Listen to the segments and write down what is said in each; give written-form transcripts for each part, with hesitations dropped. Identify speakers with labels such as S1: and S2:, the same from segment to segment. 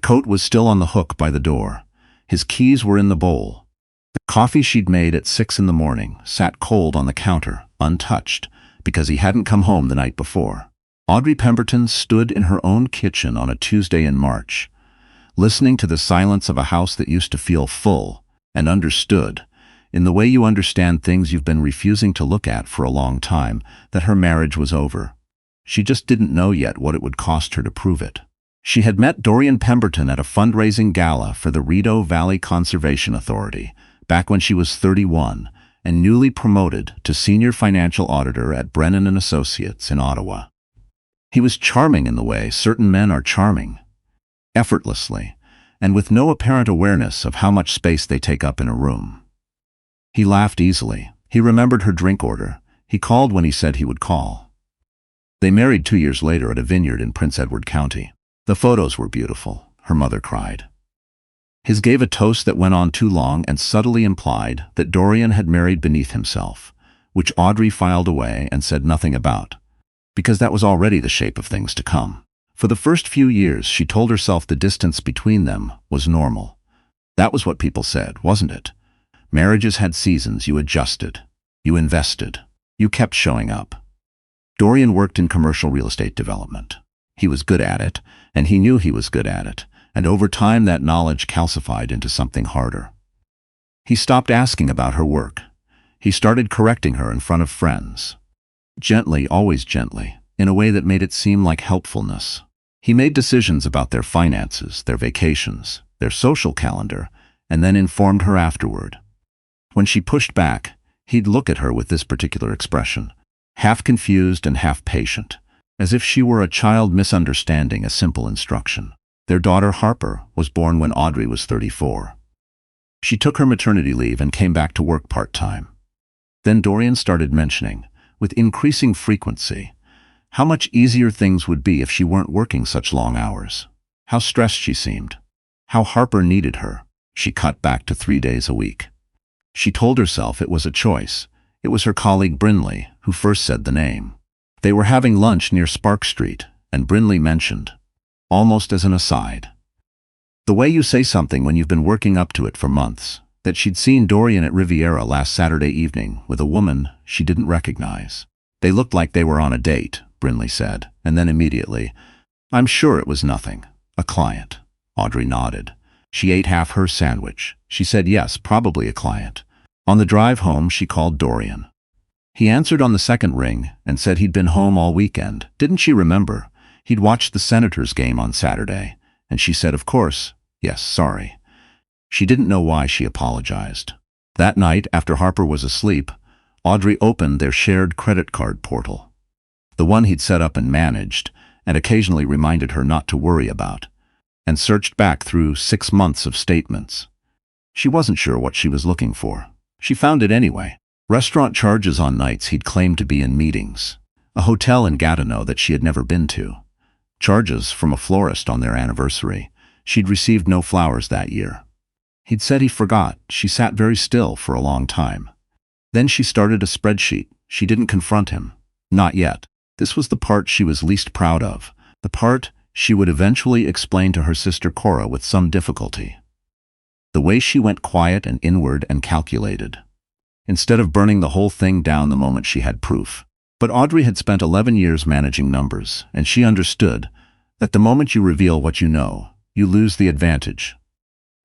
S1: coat was still on the hook by the door. His keys were in the bowl. The coffee she'd made at 6 in the morning sat cold on the counter, untouched, because he hadn't come home the night before. Audrey Pemberton stood in her own kitchen on a Tuesday in March, listening to the silence of a house that used to feel full and understood, in the way you understand things you've been refusing to look at for a long time, that her marriage was over. She just didn't know yet what it would cost her to prove it. She had met Dorian Pemberton at a fundraising gala for the Rideau Valley Conservation Authority, back when she was 31 and newly promoted to senior financial auditor at Brennan & Associates in Ottawa. He was charming in the way certain men are charming, effortlessly, and with no apparent awareness of how much space they take up in a room. He laughed easily. He remembered her drink order. He called when he said he would call. They married 2 years later at a vineyard in Prince Edward County. The photos were beautiful, her mother cried. His gave a toast that went on too long and subtly implied that Dorian had married beneath himself, which Audrey filed away and said nothing about, because that was already the shape of things to come. For the first few years, she told herself the distance between them was normal. That was what people said, wasn't it? Marriages had seasons. You adjusted. You invested. You kept showing up. Dorian worked in commercial real estate development. He was good at it, and he knew he was good at it, and over time that knowledge calcified into something harder. He stopped asking about her work. He started correcting her in front of friends. Gently, always gently, in a way that made it seem like helpfulness. He made decisions about their finances, their vacations, their social calendar, and then informed her afterward. When she pushed back, he'd look at her with this particular expression, half confused and half patient, as if she were a child misunderstanding a simple instruction. Their daughter Harper was born when Audrey was 34. She took her maternity leave and came back to work part-time. Then Dorian started mentioning, with increasing frequency, how much easier things would be if she weren't working such long hours. How stressed she seemed. How Harper needed her. She cut back to 3 days a week. She told herself it was a choice. It was her colleague Brinley who first said the name. They were having lunch near Spark Street, and Brinley mentioned, almost as an aside, the way you say something when you've been working up to it for months, that she'd seen Dorian at Riviera last Saturday evening with a woman she didn't recognize. They looked like they were on a date, Brinley said, and then immediately, I'm sure it was nothing. A client. Audrey nodded. She ate half her sandwich. She said yes, probably a client. On the drive home, she called Dorian. He answered on the second ring and said he'd been home all weekend. Didn't she remember? He'd watched the Senators game on Saturday, and she said, of course, yes, sorry. She didn't know why she apologized. That night, after Harper was asleep, Audrey opened their shared credit card portal, the one he'd set up and managed, and occasionally reminded her not to worry about, and searched back through 6 months of statements. She wasn't sure what she was looking for. She found it anyway. Restaurant charges on nights he'd claimed to be in meetings, a hotel in Gatineau that she had never been to, charges from a florist on their anniversary. She'd received no flowers that year. He'd said he forgot. She sat very still for a long time. Then she started a spreadsheet. She didn't confront him. Not yet. This was the part she was least proud of, the part she would eventually explain to her sister Cora with some difficulty. The way she went quiet and inward and calculated, instead of burning the whole thing down the moment she had proof. But Audrey had spent 11 years managing numbers, and she understood that the moment you reveal what you know, you lose the advantage.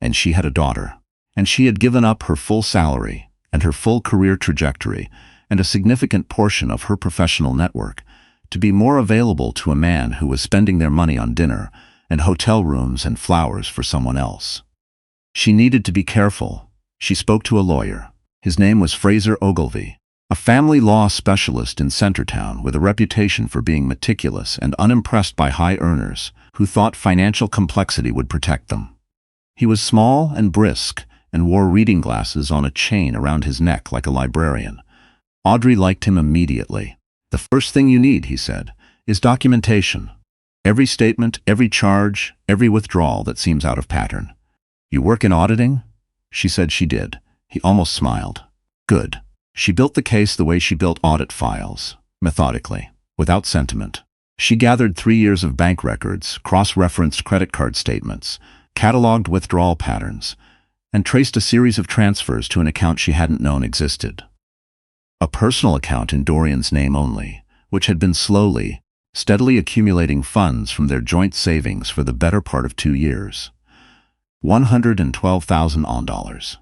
S1: And she had a daughter, and she had given up her full salary and her full career trajectory and a significant portion of her professional network to be more available to a man who was spending their money on dinner and hotel rooms and flowers for someone else. She needed to be careful. She spoke to a lawyer. His name was Fraser Ogilvy, a family law specialist in Centertown with a reputation for being meticulous and unimpressed by high earners who thought financial complexity would protect them. He was small and brisk and wore reading glasses on a chain around his neck like a librarian. Audrey liked him immediately. The first thing you need, he said, is documentation. Every statement, every charge, every withdrawal that seems out of pattern. You work in auditing? She said she did. He almost smiled. Good. She built the case the way she built audit files, methodically, without sentiment. She gathered 3 years of bank records, cross-referenced credit card statements, cataloged withdrawal patterns, and traced a series of transfers to an account she hadn't known existed. A personal account in Dorian's name only, which had been steadily accumulating funds from their joint savings for the better part of 2 years. $112,000.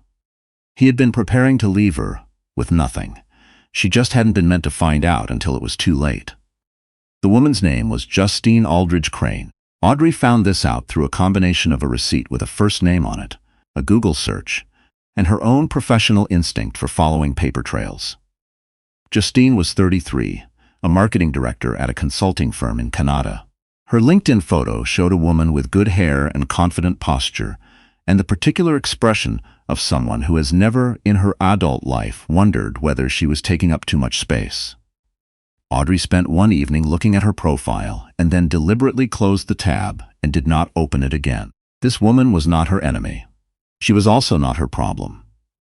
S1: He had been preparing to leave her with nothing. She just hadn't been meant to find out until it was too late. The woman's name was Justine Aldridge Crane. Audrey found this out through a combination of a receipt with a first name on it, a Google search, and her own professional instinct for following paper trails. Justine was 33, a marketing director at a consulting firm in Canada. Her LinkedIn photo showed a woman with good hair and confident posture, and the particular expression of someone who has never in her adult life wondered whether she was taking up too much space. Audrey spent one evening looking at her profile and then deliberately closed the tab and did not open it again. This woman was not her enemy. She was also not her problem.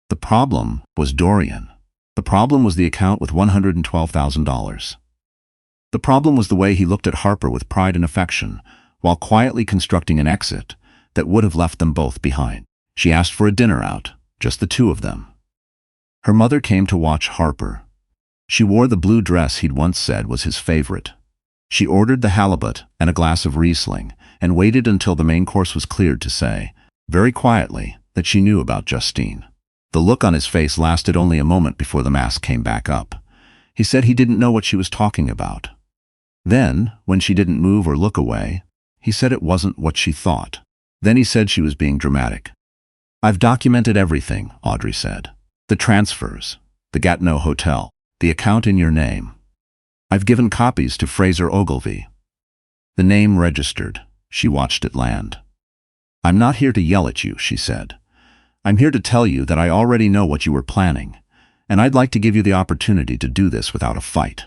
S1: The problem was Dorian. The problem was the account with $112,000. The problem was the way he looked at Harper with pride and affection, while quietly constructing an exit that would have left them both behind. She asked for a dinner out, just the two of them. Her mother came to watch Harper. She wore the blue dress he'd once said was his favorite. She ordered the halibut and a glass of Riesling, and waited until the main course was cleared to say, very quietly, that she knew about Justine. The look on his face lasted only a moment before the mask came back up. He said he didn't know what she was talking about. Then, when she didn't move or look away, he said it wasn't what she thought. Then he said she was being dramatic. "I've documented everything," Audrey said. "The transfers, the Gatineau hotel, the account in your name. I've given copies to Fraser Ogilvy." The name registered. She watched it land. "I'm not here to yell at you," she said. "I'm here to tell you that I already know what you were planning, and I'd like to give you the opportunity to do this without a fight."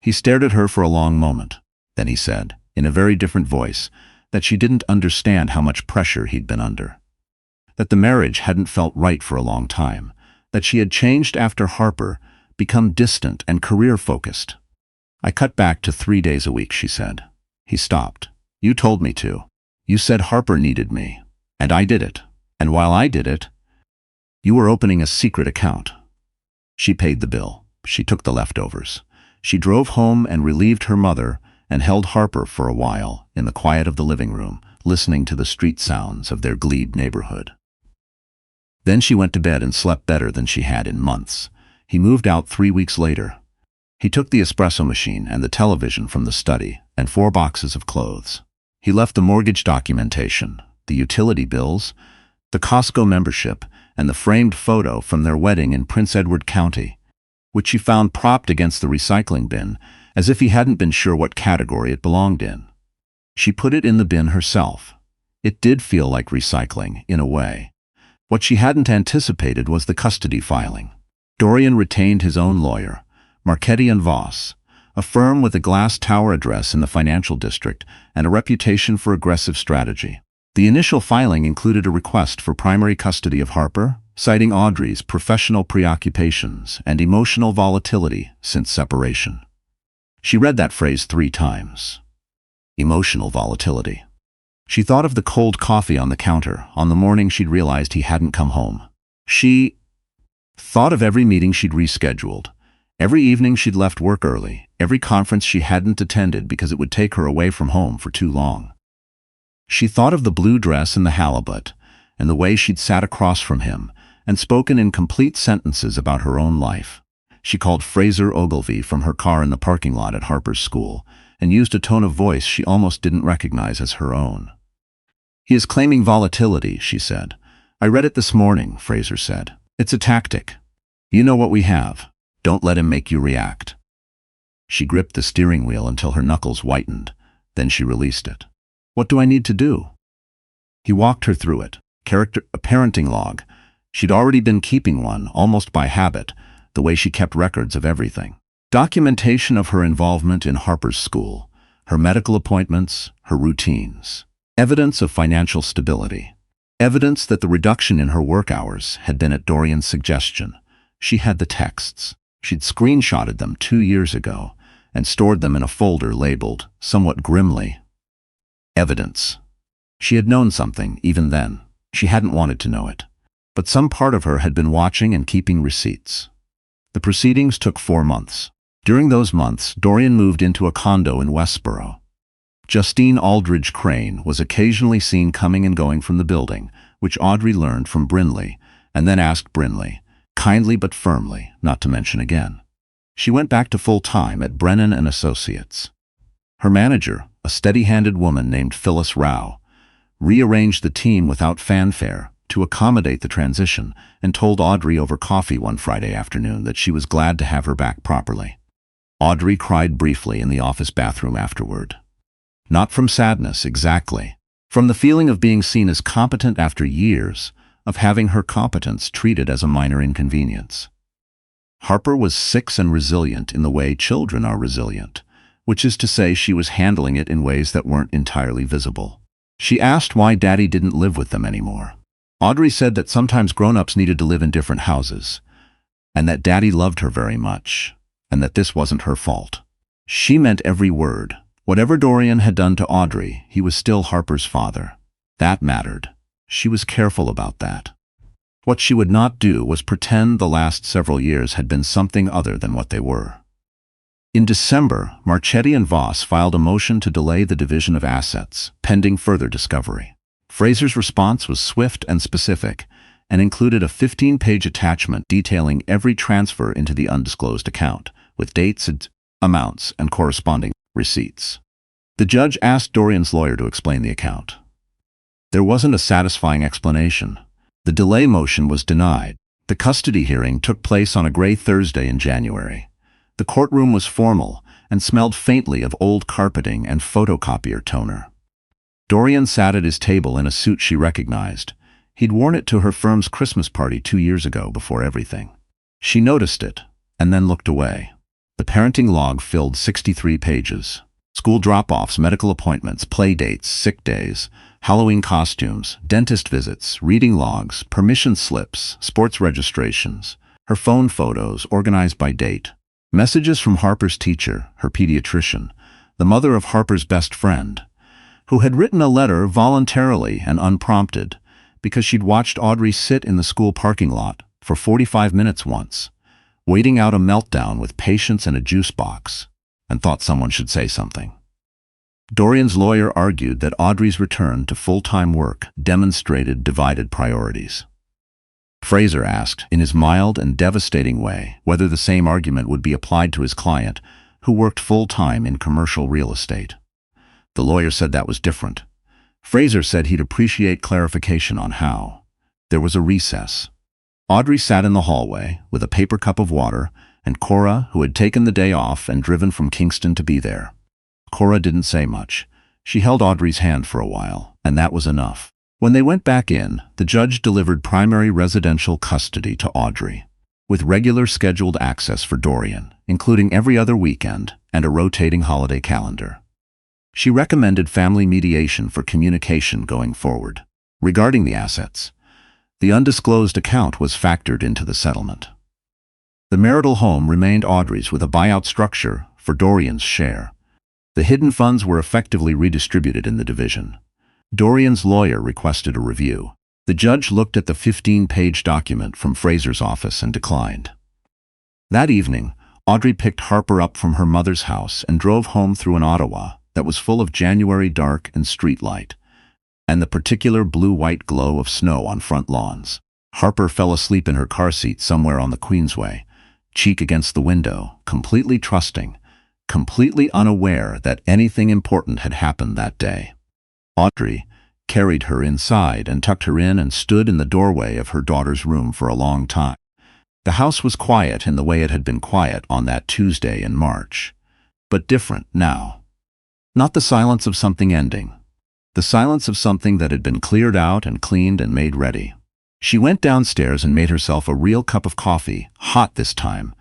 S1: He stared at her for a long moment. Then he said, in a very different voice, that she didn't understand how much pressure he'd been under. That the marriage hadn't felt right for a long time. That she had changed after Harper, become distant and career-focused. "I cut back to 3 days a week," she said. He stopped. "You told me to. You said Harper needed me, and I did it. And while I did it, you were opening a secret account." She paid the bill. She took the leftovers. She drove home and relieved her mother and held Harper for a while in the quiet of the living room, listening to the street sounds of their Glebe neighborhood. Then she went to bed and slept better than she had in months. He moved out 3 weeks later. He took the espresso machine and the television from the study and 4 boxes of clothes. He left the mortgage documentation, the utility bills, the Costco membership, and the framed photo from their wedding in Prince Edward County, which she found propped against the recycling bin, as if he hadn't been sure what category it belonged in. She put it in the bin herself. It did feel like recycling, in a way. What she hadn't anticipated was the custody filing. Dorian retained his own lawyer, Marchetti & Voss, a firm with a glass tower address in the financial district and a reputation for aggressive strategy. The initial filing included a request for primary custody of Harper, citing Audrey's professional preoccupations and emotional volatility since separation. She read that phrase 3 times. Emotional volatility. She thought of the cold coffee on the counter on the morning she'd realized he hadn't come home. She thought of every meeting she'd rescheduled, every evening she'd left work early, every conference she hadn't attended because it would take her away from home for too long. She thought of the blue dress and the halibut, and the way she'd sat across from him and spoken in complete sentences about her own life. She called Fraser Ogilvy from her car in the parking lot at Harper's school and used a tone of voice she almost didn't recognize as her own. "He is claiming volatility," she said. "I read it this morning," Fraser said. "It's a tactic. You know what we have. Don't let him make you react." She gripped the steering wheel until her knuckles whitened. Then she released it. "What do I need to do?" He walked her through it. A parenting log. She'd already been keeping one, almost by habit, the way she kept records of everything. Documentation of her involvement in Harper's school, her medical appointments, her routines. Evidence of financial stability. Evidence that the reduction in her work hours had been at Dorian's suggestion. She had the texts. She'd screenshotted them 2 years ago, and stored them in a folder labeled, somewhat grimly, Evidence. She had known something, even then. She hadn't wanted to know it. But some part of her had been watching and keeping receipts. The proceedings took 4 months. During those months, Dorian moved into a condo in Westboro. Justine Aldridge Crane was occasionally seen coming and going from the building, which Audrey learned from Brinley, and then asked Brinley, kindly but firmly, not to mention again. She went back to full-time at Brennan and Associates. Her manager, a steady-handed woman named Phyllis Rao, rearranged the team without fanfare to accommodate the transition and told Audrey over coffee one Friday afternoon that she was glad to have her back properly. Audrey cried briefly in the office bathroom afterward. Not from sadness, exactly. From the feeling of being seen as competent after years of having her competence treated as a minor inconvenience. Harper was 6 and resilient in the way children are resilient, which is to say she was handling it in ways that weren't entirely visible. She asked why Daddy didn't live with them anymore. Audrey said that sometimes grown-ups needed to live in different houses, and that Daddy loved her very much, and that this wasn't her fault. She meant every word. Whatever Dorian had done to Audrey, he was still Harper's father. That mattered. She was careful about that. What she would not do was pretend the last several years had been something other than what they were. In December, Marchetti and Voss filed a motion to delay the division of assets, pending further discovery. Fraser's response was swift and specific, and included a 15-page attachment detailing every transfer into the undisclosed account, with dates, amounts, and corresponding receipts. The judge asked Dorian's lawyer to explain the account. There wasn't a satisfying explanation. The delay motion was denied. The custody hearing took place on a gray Thursday in January. The courtroom was formal and smelled faintly of old carpeting and photocopier toner. Dorian sat at his table in a suit she recognized. He'd worn it to her firm's Christmas party 2 years ago before Everythin. She noticed it, and then looked away. The parenting log filled 63 pages. School drop-offs, medical appointments, play dates, sick days, Halloween costumes, dentist visits, reading logs, permission slips, sports registrations, her phone photos organized by date, messages from Harper's teacher, her pediatrician, the mother of Harper's best friend, who had written a letter voluntarily and unprompted because she'd watched Audrey sit in the school parking lot for 45 minutes once, waiting out a meltdown with patience and a juice box, and thought someone should say something. Dorian's lawyer argued that Audrey's return to full-time work demonstrated divided priorities. Fraser asked, in his mild and devastating way, whether the same argument would be applied to his client, who worked full-time in commercial real estate. The lawyer said that was different. Fraser said he'd appreciate clarification on how. There was a recess. Audrey sat in the hallway with a paper cup of water, and Cora, who had taken the day off and driven from Kingston to be there. Cora didn't say much. She held Audrey's hand for a while, and that was enough. When they went back in, the judge delivered primary residential custody to Audrey, with regular scheduled access for Dorian, including every other weekend and a rotating holiday calendar. She recommended family mediation for communication going forward. Regarding the assets, the undisclosed account was factored into the settlement. The marital home remained Audrey's with a buyout structure for Dorian's share. The hidden funds were effectively redistributed in the division. Dorian's lawyer requested a review. The judge looked at the 15-page document from Fraser's office and declined. That evening, Audrey picked Harper up from her mother's house and drove home through an Ottawa that was full of January dark and street light, and the particular blue-white glow of snow on front lawns. Harper fell asleep in her car seat somewhere on the Queensway, cheek against the window, completely trusting, completely unaware that anything important had happened that day. Audrey carried her inside and tucked her in and stood in the doorway of her daughter's room for a long time. The house was quiet in the way it had been quiet on that Tuesday in March, but different now. Not the silence of something ending, the silence of something that had been cleared out and cleaned and made ready. She went downstairs and made herself a real cup of coffee, hot this time,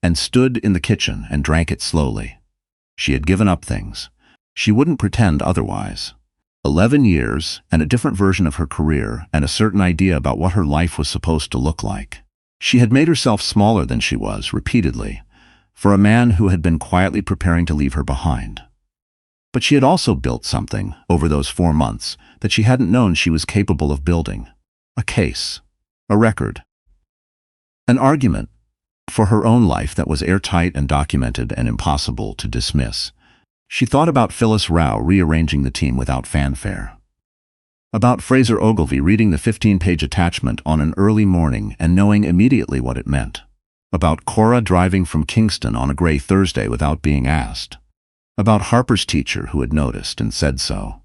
S1: and stood in the kitchen and drank it slowly. She had given up things. She wouldn't pretend otherwise. 11 years and a different version of her career and a certain idea about what her life was supposed to look like. She had made herself smaller than she was, repeatedly, for a man who had been quietly preparing to leave her behind. But she had also built something over those 4 months that she hadn't known she was capable of building. A case. A record. An argument for her own life that was airtight and documented and impossible to dismiss. She thought about Phyllis Rao rearranging the team without fanfare. About Fraser Ogilvy reading the 15-page attachment on an early morning and knowing immediately what it meant. About Cora driving from Kingston on a gray Thursday without being asked. About Harper's teacher who had noticed and said so.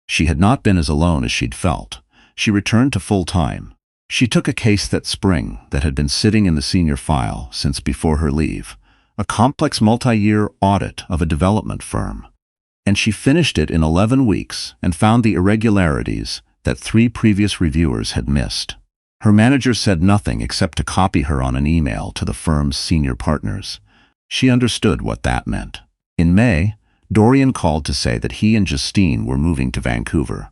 S1: She had not been as alone as she'd felt. She returned to full-time. She took a case that spring that had been sitting in the senior file since before her leave, a complex multi-year audit of a development firm. And she finished it in 11 weeks and found the irregularities that 3 previous reviewers had missed. Her manager said nothing except to copy her on an email to the firm's senior partners. She understood what that meant. In May, Dorian called to say that he and Justine were moving to Vancouver.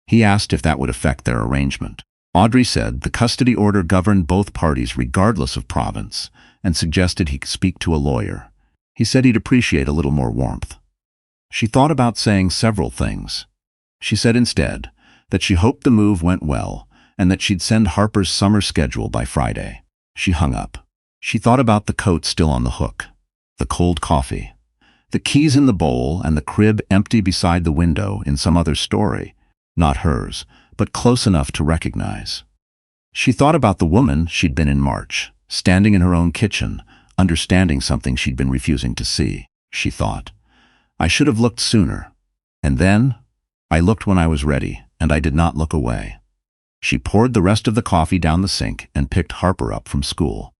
S1: He asked if that would affect their arrangement. Audrey said the custody order governed both parties regardless of province and suggested he speak to a lawyer. He said he'd appreciate a little more warmth. She thought about saying several things. She said instead that she hoped the move went well and that she'd send Harper's summer schedule by Friday. She hung up. She thought about the coat still on the hook, the cold coffee, the keys in the bowl and the crib empty beside the window in some other story, not hers, but close enough to recognize. She thought about the woman she'd been in March, standing in her own kitchen, understanding something she'd been refusing to see. She thought, I should have looked sooner. And then, I looked when I was ready, and I did not look away. She poured the rest of the coffee down the sink and picked Harper up from school.